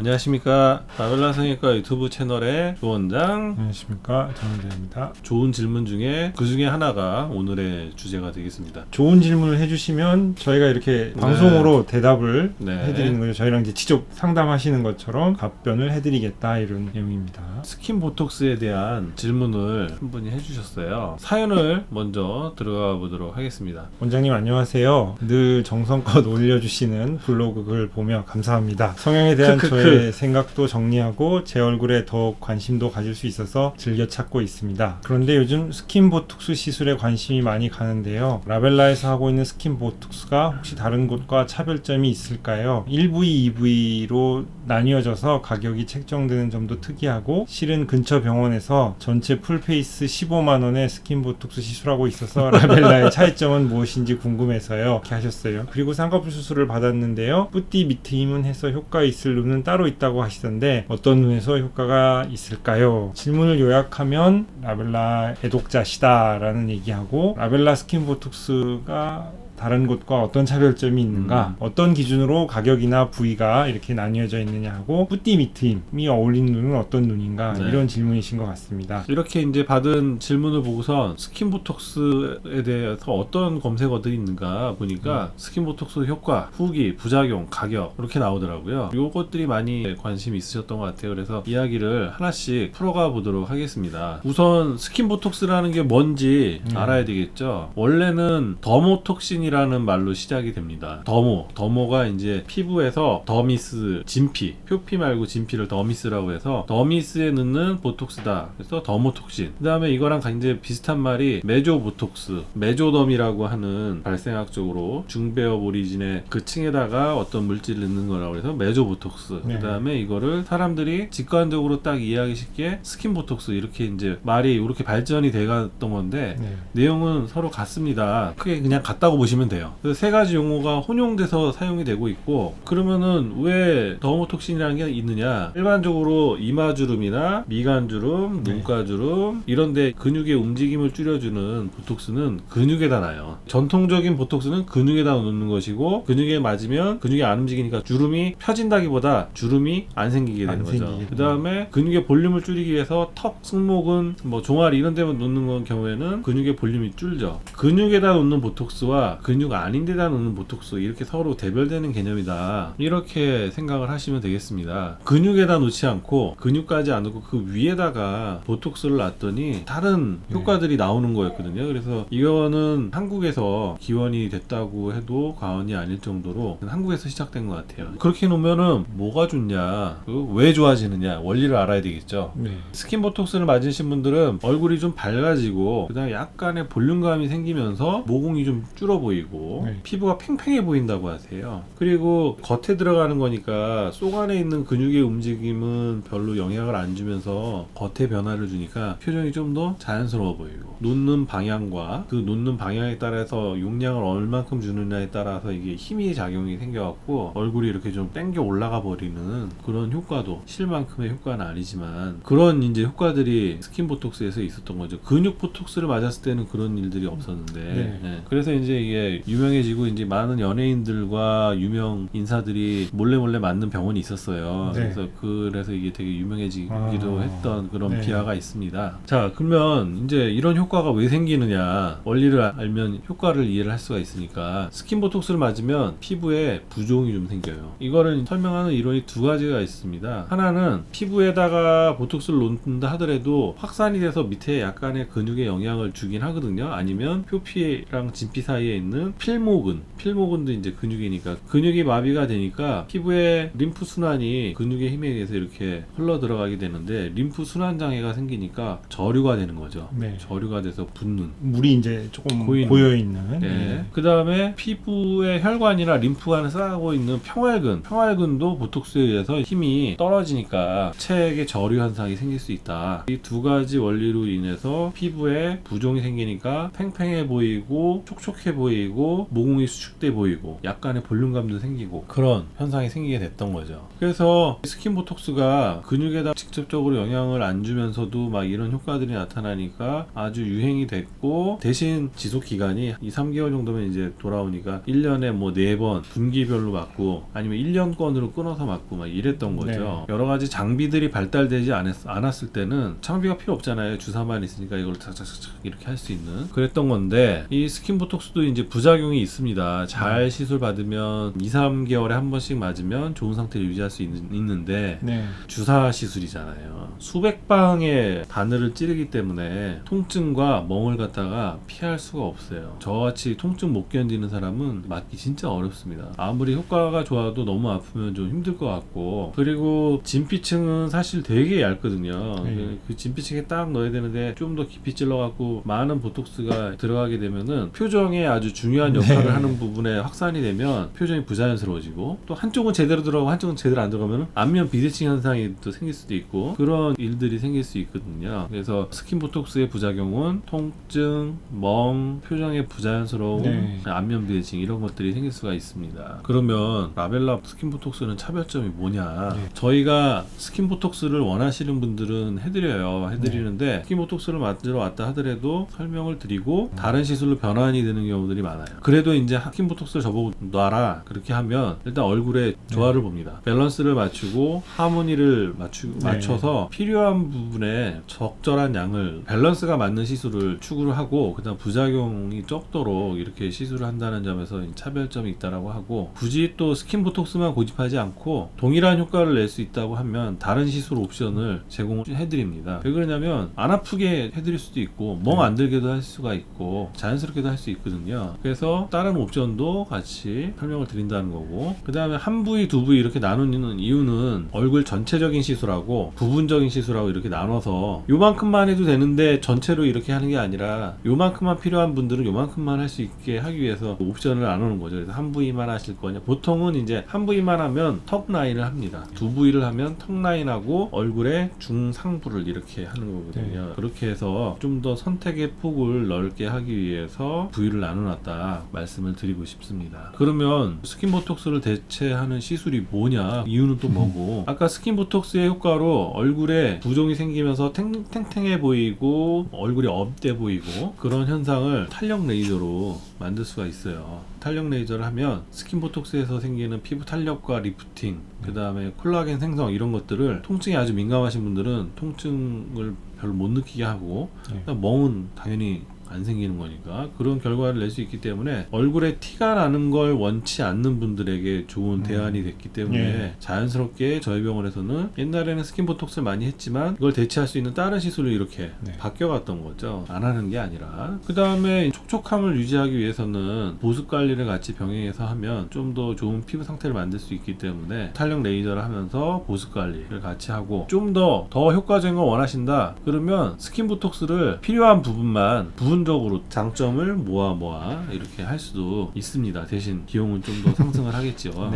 안녕하십니까. 라벨라 성형외과 유튜브 채널의 조원장. 안녕하십니까, 정원장입니다. 좋은 질문 중에 그 중에 하나가 오늘의 주제가 되겠습니다. 좋은 질문을 해주시면 저희가 이렇게 방송으로 대답을 해드리는 거죠. 저희랑 이제 직접 상담하시는 것처럼 답변을 해드리겠다, 이런 내용입니다. 스킨 보톡스에 대한 질문을 한 분이 해주셨어요. 사연을 먼저 들어가 보도록 하겠습니다. 원장님 안녕하세요. 늘 정성껏 올려주시는 블로그 글 보며 감사합니다. 성형에 대한 저의 생각도 정리하고 제 얼굴에 더욱 관심도 가질 수 있어서 즐겨 찾고 있습니다. 그런데 요즘 스킨 보톡스 시술에 관심이 많이 가는데요. 라벨라에서 하고 있는 스킨 보톡스가 혹시 다른 곳과 차별점이 있을까요? 1부위, 2부위로 나뉘어져서 가격이 책정되는 점도 특이하고, 실은 근처 병원에서 전체 풀페이스 15만원에 스킨 보톡스 시술하고 있어서 라벨라의 차이점은 무엇인지 궁금해서요. 이렇게 하셨어요. 그리고 쌍꺼풀 수술을 받았는데요. 뿌띠 밑에 힘은 해서 효과 있을 눈은 따로 있다고 하시던데 어떤 눈에서 효과가 있을까요? 질문을 요약하면 라벨라 애독자시다 라는 얘기하고, 라벨라 스킨 보톡스가 다른 곳과 어떤 차별점이 있는가, 어떤 기준으로 가격이나 부위가 이렇게 나뉘어져 있느냐 하고, 뿌띠 밑트임이 어울리는 눈은 어떤 눈인가, 이런 질문이신 것 같습니다. 이렇게 이제 받은 질문을 보고선 스킨 보톡스에 대해서 어떤 검색어들이 있는가 보니까 스킨 보톡스 효과, 후기, 부작용, 가격 이렇게 나오더라고요. 요것들이 많이 관심이 있으셨던 것 같아요. 그래서 이야기를 하나씩 풀어가 보도록 하겠습니다. 우선 스킨 보톡스라는 게 뭔지 알아야 되겠죠. 원래는 더모톡신이 라는 말로 시작이 됩니다. 더모가 이제 피부에서 더미스, 진피, 표피 말고 진피를 더미스라고 해서 더미스에 넣는 보톡스다. 그래서 더모톡신. 그 다음에 이거랑 굉장히 비슷한 말이 메조보톡스, 메조덤이라고 하는 발생학적으로 중배업 오리진의 그 층에다가 어떤 물질을 넣는 거라고 해서 메조보톡스. 그 다음에 이거를 사람들이 직관적으로 딱 이해하기 쉽게 스킨보톡스, 이렇게 이제 말이 이렇게 발전이 돼갔던 건데 내용은 서로 같습니다. 크게 그냥 같다고 보시면 돼요. 그래서 세 가지 용어가 혼용돼서 사용이 되고 있고, 그러면은 왜 더모톡신이라는 게 있느냐? 일반적으로 이마주름이나 미간주름, 눈가주름 이런데 근육의 움직임을 줄여주는 보톡스는 근육에다 놔요. 전통적인 보톡스는 근육에다 놓는 것이고, 근육에 맞으면 근육이 안 움직이니까 주름이 펴진다기보다 주름이 안 생기게 되는 거죠. 그 다음에 근육의 볼륨을 줄이기 위해서 턱, 승모근, 뭐 종아리 이런 데만 놓는 경우에는 근육의 볼륨이 줄죠. 근육에다 놓는 보톡스와 근육 아닌 데다 놓는 보톡스, 이렇게 서로 대별되는 개념이다, 이렇게 생각을 하시면 되겠습니다. 근육에다 놓지 않고 근육까지 안 놓고 그 위에다가 보톡스를 놨더니 다른 효과들이 나오는 거였거든요. 그래서 이거는 한국에서 기원이 됐다고 해도 과언이 아닐 정도로 한국에서 시작된 것 같아요. 그렇게 놓으면은 뭐가 좋냐, 왜 좋아지느냐, 원리를 알아야 되겠죠. 스킨 보톡스를 맞으신 분들은 얼굴이 좀 밝아지고, 그 다음에 약간의 볼륨감이 생기면서 모공이 좀 줄어 보이고 피부가 팽팽해 보인다고 하세요. 그리고 겉에 들어가는 거니까 속 안에 있는 근육의 움직임은 별로 영향을 안 주면서 겉에 변화를 주니까 표정이 좀 더 자연스러워 보이고, 놓는 방향과 그 놓는 방향에 따라서 용량을 얼만큼 주느냐에 따라서 이게 힘이 작용이 생겨갖고 얼굴이 이렇게 좀 땡겨 올라가 버리는 그런 효과도, 실만큼의 효과는 아니지만 그런 이제 효과들이 스킨 보톡스에서 있었던 거죠. 근육 보톡스를 맞았을 때는 그런 일들이 없었는데 그래서 이제 이게 유명해지고 이제 많은 연예인들과 유명 인사들이 몰래 맞는 병원이 있었어요. 그래서 이게 되게 유명해지기도 했던 그런 비하가 있습니다. 자, 그러면 이제 이런 효과가 왜 생기느냐, 원리를 알면 효과를 이해를 할 수가 있으니까, 스킨 보톡스를 맞으면 피부에 부종이 좀 생겨요. 이거를 설명하는 이론이 두 가지가 있습니다. 하나는 피부에다가 보톡스를 놓는다 하더라도 확산이 돼서 밑에 약간의 근육에 영향을 주긴 하거든요. 아니면 표피랑 진피 사이에 있는 필모근도 이제 근육이니까 근육이 마비가 되니까 피부에 림프 순환이 근육의 힘에 의해서 이렇게 흘러 들어가게 되는데, 림프 순환 장애가 생기니까 저류가 되는 거죠. 저류가 돼서 붓는, 물이 이제 조금 고여 있는. 그 다음에 피부의 혈관이나 림프관을 쌓고 있는 평활근도 보톡스에 의해서 힘이 떨어지니까 체액의 저류 현상이 생길 수 있다. 이 두 가지 원리로 인해서 피부에 부종이 생기니까 팽팽해 보이고 촉촉해 보이고 보이고 모공이 수축돼 보이고 약간의 볼륨감도 생기고 그런 현상이 생기게 됐던 거죠. 그래서 스킨 보톡스가 근육에다 직접적으로 영향을 안 주면서도 막 이런 효과들이 나타나니까 아주 유행이 됐고, 대신 지속 기간이 2, 3개월 정도면 이제 돌아오니까 1년에 뭐 4번 분기별로 맞고 아니면 1년권으로 끊어서 맞고 막 이랬던 거죠. 여러 가지 장비들이 발달되지 않았을 때는 장비가 필요 없잖아요. 주사만 있으니까 이걸 착착착 이렇게 할 수 있는, 그랬던 건데 이 스킨 보톡스도 이제 부작용이 있습니다. 잘 시술 받으면 2, 3개월에 한 번씩 맞으면 좋은 상태를 유지할 수 있는데 주사 시술이잖아요. 수백 방의 바늘을 찌르기 때문에 통증과 멍을 갖다가 피할 수가 없어요. 저같이 통증 못 견디는 사람은 맞기 진짜 어렵습니다. 아무리 효과가 좋아도 너무 아프면 좀 힘들 것 같고, 그리고 진피층은 사실 되게 얇거든요. 그 진피층에 딱 넣어야 되는데 좀 더 깊이 찔러갖고 많은 보톡스가 들어가게 되면은 표정에 아주 중요한 역할을 하는 부분에 확산이 되면 표정이 부자연스러워지고, 또 한쪽은 제대로 들어가고 한쪽은 제대로 안 들어가면 안면 비대칭 현상이 또 생길 수도 있고 그런 일들이 생길 수 있거든요. 그래서 스킨 보톡스의 부작용은 통증, 멍, 표정의 부자연스러움, 안면 비대칭 이런 것들이 생길 수가 있습니다. 그러면 라벨라 스킨 보톡스는 차별점이 뭐냐? 저희가 스킨 보톡스를 원하시는 분들은 해드리는데 스킨 보톡스를 맞으러 왔다 하더라도 설명을 드리고 다른 시술로 변환이 되는 경우들이 많아요. 그래도 이제 스킨 보톡스를 저보고 놔라 그렇게 하면 일단 얼굴에 조화를 봅니다. 밸런스를 맞추고 하모니를 맞춰서 필요한 부분에 적절한 양을, 밸런스가 맞는 시술을 추구를 하고, 그다음 부작용이 적도록 이렇게 시술을 한다는 점에서 차별점이 있다라고 하고, 굳이 또 스킨 보톡스만 고집하지 않고 동일한 효과를 낼 수 있다고 하면 다른 시술 옵션을 제공해드립니다. 왜 그러냐면 안 아프게 해드릴 수도 있고 멍 안 들게도 할 수가 있고 자연스럽게도 할 수 있거든요. 그래서 다른 옵션도 같이 설명을 드린다는 거고, 그 다음에 한 부위 두 부위 이렇게 나누는 이유는 얼굴 전체적인 시술하고 부분적인 시술하고 이렇게 나눠서 요만큼만 해도 되는데 전체로 이렇게 하는 게 아니라 요만큼만 필요한 분들은 요만큼만 할 수 있게 하기 위해서 옵션을 나누는 거죠. 그래서 한 부위만 하실 거냐, 보통은 이제 한 부위만 하면 턱 라인을 합니다. 두 부위를 하면 턱 라인하고 얼굴의 중상부를 이렇게 하는 거거든요. 그렇게 해서 좀 더 선택의 폭을 넓게 하기 위해서 부위를 나눠놨다 말씀을 드리고 싶습니다. 그러면 스킨 보톡스를 대체하는 시술이 뭐냐, 이유는 또 뭐고, 아까 스킨 보톡스의 효과로 얼굴에 부종이 생기면서 탱탱해 보이고 얼굴이 업돼 보이고 그런 현상을 탄력 레이저로 만들 수가 있어요. 탄력 레이저를 하면 스킨 보톡스에서 생기는 피부 탄력과 리프팅, 그 다음에 콜라겐 생성 이런 것들을, 통증이 아주 민감하신 분들은 통증을 별로 못 느끼게 하고 멍은 당연히 안 생기는 거니까 그런 결과를 낼 수 있기 때문에 얼굴에 티가 나는 걸 원치 않는 분들에게 좋은 대안이 됐기 때문에 자연스럽게 저희 병원에서는 옛날에는 스킨 보톡스를 많이 했지만 이걸 대체할 수 있는 다른 시술로 이렇게 바뀌어갔던 거죠. 안 하는 게 아니라. 그 다음에 촉촉함을 유지하기 위해서는 보습 관리를 같이 병행해서 하면 좀 더 좋은 피부 상태를 만들 수 있기 때문에 탄력 레이저를 하면서 보습 관리를 같이 하고, 좀 더 효과적인 걸 원하신다 그러면 스킨 보톡스를 필요한 부분만 부분적으로 장점을 모아 이렇게 할 수도 있습니다. 대신 비용은 좀 더 상승을 하겠죠.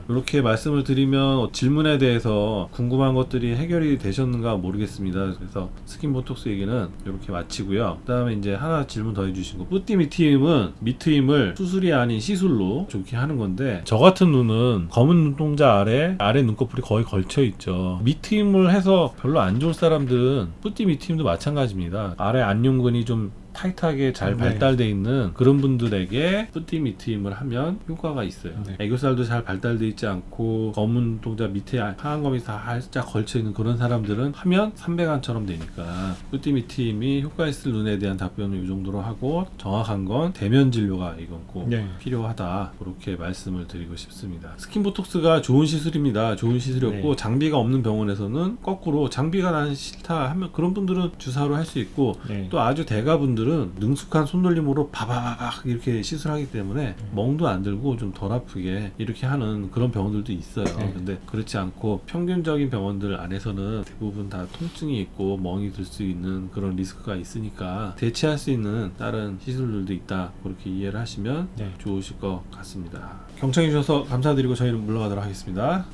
이렇게 말씀을 드리면 질문에 대해서 궁금한 것들이 해결이 되셨는가 모르겠습니다. 그래서 스킨 보톡스 얘기는 이렇게 마치고요. 그 다음에 이제 하나 질문 더 해주신 거, 뿌띠 밑트임은 밑트임을 수술이 아닌 시술로 좋게 하는 건데, 저 같은 눈은 검은 눈동자 아래 눈꺼풀이 거의 걸쳐 있죠. 밑트임을 해서 별로 안 좋을 사람들은 뿌띠 밑트임도 마찬가지입니다. 아래 안윤근이 좀 타이트하게 잘 발달돼 있는 그런 분들에게 뿌띠 밑트임을 하면 효과가 있어요. 애교살도 잘 발달돼 있지 않고 검은 눈동자 밑에 하얀 검이 다 살짝 걸쳐 있는 그런 사람들은 하면 삼백안처럼 되니까 뿌띠 밑트임이 효과 있을 눈에 대한 답변을 이 정도로 하고, 정확한 건 대면 진료가 이건 꼭 필요하다 그렇게 말씀을 드리고 싶습니다. 스킨 보톡스가 좋은 시술입니다. 좋은 시술이었고 장비가 없는 병원에서는 거꾸로 장비가 나는 싫다 하면 그런 분들은 주사로 할 수 있고, 또 아주 대가분들은 능숙한 손놀림으로 바바박 이렇게 시술하기 때문에 멍도 안 들고 좀 덜 아프게 이렇게 하는 그런 병원들도 있어요. 근데 그렇지 않고 평균적인 병원들 안에서는 대부분 다 통증이 있고 멍이 들 수 있는 그런 리스크가 있으니까 대체할 수 있는 다른 시술들도 있다 그렇게 이해를 하시면 좋으실 것 같습니다. 경청해 주셔서 감사드리고 저희는 물러가도록 하겠습니다.